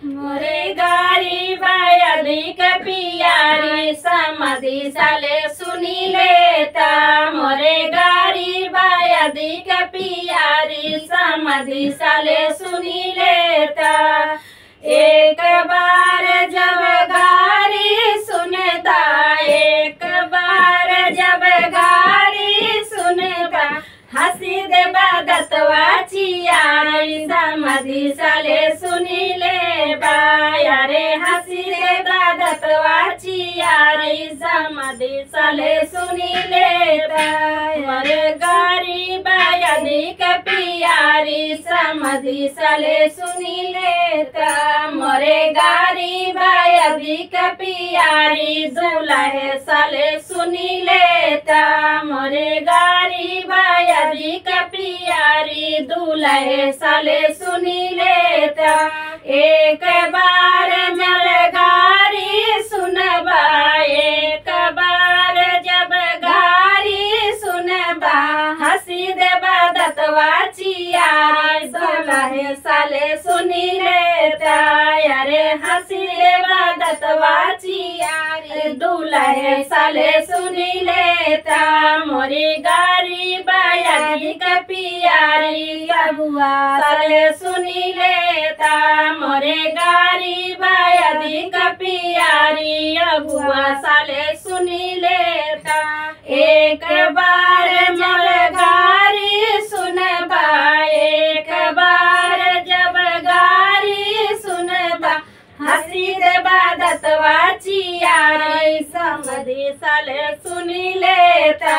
मोरे गारी बायलिक पियारी समाधि साले सुनी लेता। मोरे गारी बायलिक पियारी समाधि साले सुनी लेता। एक बार जब गारी सुनता, एक बार जब गारी सुनता, हंसी दे बदतवा चियारी समाधि साले सुनी ले बायारे। हंसी दे बदतवा चियारी समाधि साले सुनी लेता। मोरे गारी बायलिक पियारी समाधि साले सुनी लेता। मोरे गारी बायलिक पियारी दुल्हे साले सुनी लेता। मोरे गारी बायलिक पियारी दुल्हे साले सुनी लेता। एक बार जब गारी सुनबा, एक बार जब गारी सुनबा, हंसी दे बदतवा चियारी दुल्हे साले सुनी लेता। अरे हंसी दे बदतवा चियारी दुल्हे साले सुनी लेता। मोरी गारी बायलिक पियारी अगुआ साले सुनी लेता। मोरे गारी बायलिक पियारी अगुआ साले सुनी लेता। एक बार जब गारी सुनबा, एक बार जब गारी सुनबा, हंसी दे बदतवा चियारी समाधि साले सुनी लेता।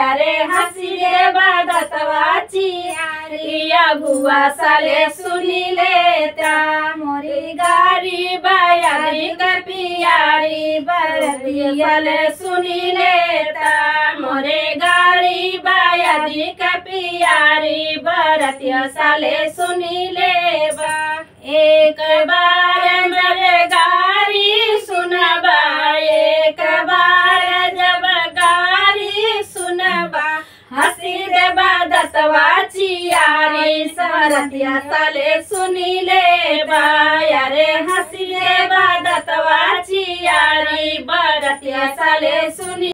अरे हंसी दे बदतवा चियारी अगुआ साले सुनी लेता। मोरी गारी बायलिक पियारी बरती साले सुनी लेता। मोरे गारी बायलिक पियारी बरती साले सुनी लेबा। एक बार जब गारी सुनबा, एक बार जब गारी सुनबा, हंसी दे बदतवा चियारी बरतिया साले सुनी लेबा। अरे हंसी दे बदतवा चियारी बरतिया साले सुनी